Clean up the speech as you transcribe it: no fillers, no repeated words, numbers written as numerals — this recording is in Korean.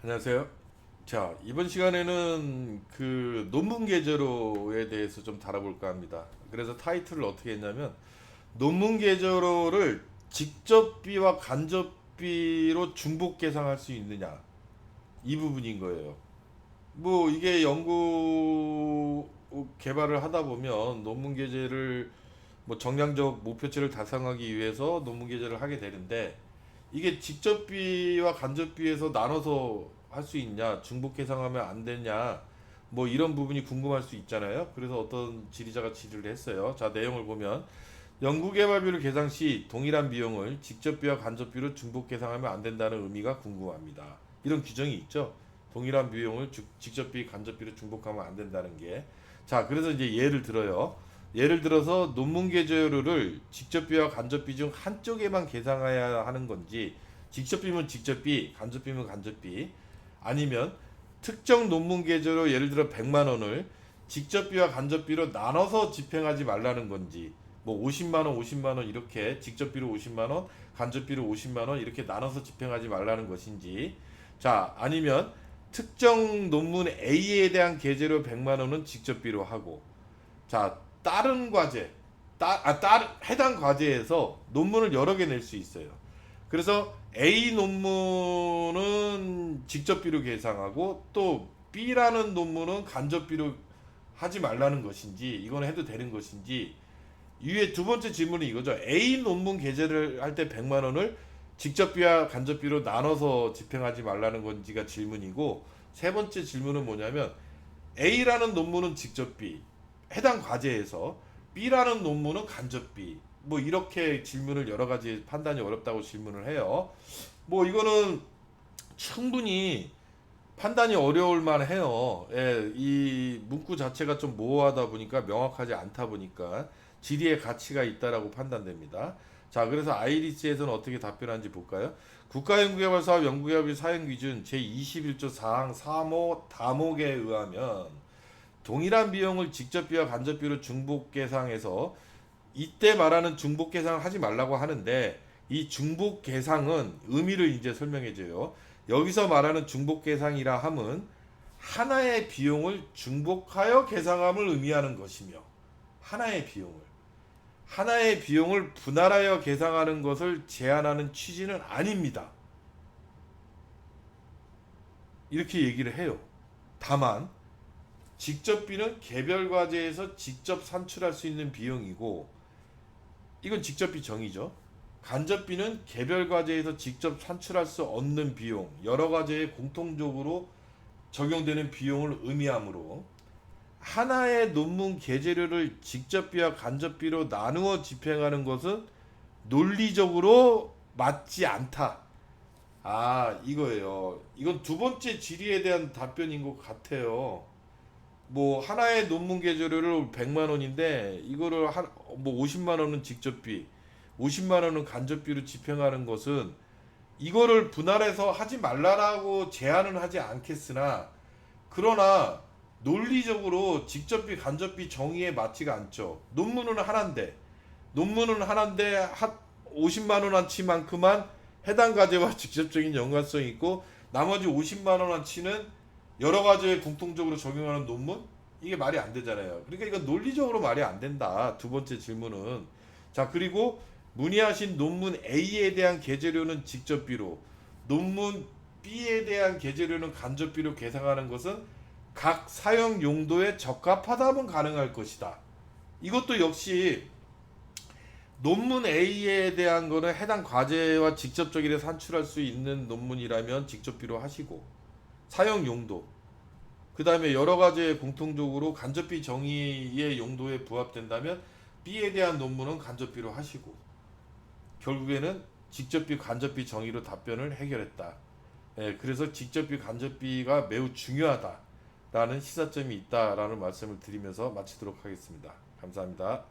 안녕하세요. 자, 이번 시간에는 그 논문 계제로에 대해서 좀 다뤄볼까 합니다. 그래서 타이틀을 어떻게 했냐면 논문 계제로를 직접비와 간접비로 중복 계상할 수 있느냐 이 부분인 거예요. 뭐 이게 연구 개발을 하다 보면 논문 계제를 뭐 정량적 목표치를 달성하기 위해서 논문 계제를 하게 되는데 이게 직접비와 간접비에서 나눠서 할 수 있냐, 중복 계상하면 안 되냐, 뭐 이런 부분이 궁금할 수 있잖아요. 그래서 어떤 지리자가 질의를 했어요. 자, 내용을 보면 연구개발비를 계상 시 동일한 비용을 직접비와 간접비로 중복 계상하면 안 된다는 의미가 궁금합니다. 이런 규정이 있죠. 동일한 비용을 직접비, 간접비로 중복하면 안 된다는 게. 자, 그래서 이제 예를 들어요. 예를 들어서 논문 계조료를 직접비와 간접비 중 한쪽에만 계상해야 하는 건지, 직접비면 직접비, 간접비면 간접비, 아니면 특정 논문 계조료 예를 들어 100만 원을 직접비와 간접비로 나눠서 집행하지 말라는 건지, 뭐 50만 원, 50만 원 이렇게 직접비로 50만 원, 간접비로 50만 원 이렇게 나눠서 집행하지 말라는 것인지, 자, 아니면 특정 논문 A에 대한 계제료 100만 원은 직접비로 하고, 자, 다른 과제, 해당 과제에서 논문을 여러 개 낼 수 있어요. 그래서 A 논문은 직접비로 계상하고 또 B라는 논문은 간접비로 하지 말라는 것인지, 이건 해도 되는 것인지, 이후에 두 번째 질문은 이거죠. A 논문 게재를 할 때 100만 원을 직접비와 간접비로 나눠서 집행하지 말라는 건지가 질문이고, 세 번째 질문은 뭐냐면 A라는 논문은 직접비, 해당 과제에서 B라는 논문은 간접비. 뭐 이렇게 질문을 여러 가지 판단이 어렵다고 질문을 해요. 뭐 이거는 충분히 판단이 어려울 만해요. 예, 이 문구 자체가 좀 모호하다 보니까 명확하지 않다 보니까 질의의 가치가 있다라고 판단됩니다. 자, 그래서 아이리스에서는 어떻게 답변하는지 볼까요? 국가연구개발사업 연구개발비 사용기준 제21조 사항 3호 다목에 의하면 동일한 비용을 직접비와 간접비로 중복 계상해서 이때 말하는 중복 계상을 하지 말라고 하는데, 이 중복 계상은 의미를 이제 설명해 줘요. 여기서 말하는 중복 계상이라 함은 하나의 비용을 중복하여 계상함을 의미하는 것이며, 하나의 비용을 하나의 비용을 분할하여 계상하는 것을 제한하는 취지는 아닙니다. 이렇게 얘기를 해요. 다만 직접비는 개별 과제에서 직접 산출할 수 있는 비용이고, 이건 직접비 정의죠. 간접비는 개별 과제에서 직접 산출할 수 없는 비용, 여러 과제에 공통적으로 적용되는 비용을 의미하므로 하나의 논문 계제료를 직접비와 간접비로 나누어 집행하는 것은 논리적으로 맞지 않다. 아, 이거예요. 이건 두 번째 질의에 대한 답변인 것 같아요. 뭐 하나의 논문 계조료를 100만 원인데 이거를 뭐 50만 원은 직접비, 50만 원은 간접비로 집행하는 것은 이거를 분할해서 하지 말라라고 제한은 하지 않겠으나, 그러나 논리적으로 직접비 간접비 정의에 맞지가 않죠. 논문은 하나인데 50만 원어치만큼만 해당 과제와 직접적인 연관성이 있고 나머지 50만 원어치는 여러 가지에 공통적으로 적용하는 논문? 이게 말이 안 되잖아요. 그러니까 이건 논리적으로 말이 안 된다. 두 번째 질문은. 자, 그리고 문의하신 논문 A에 대한 계제료는 직접비로, 논문 B에 대한 계제료는 간접비로 계상하는 것은 각 사용 용도에 적합하다면 가능할 것이다. 이것도 역시 논문 A에 대한 거는 해당 과제와 직접적으로 산출할 수 있는 논문이라면 직접비로 하시고, 사용 용도, 그 다음에 여러 가지의 공통적으로 간접비 정의의 용도에 부합된다면 B에 대한 논문은 간접비로 하시고, 결국에는 직접비 간접비 정의로 답변을 해결했다. 예, 그래서 직접비 간접비가 매우 중요하다라는 시사점이 있다라는 말씀을 드리면서 마치도록 하겠습니다. 감사합니다.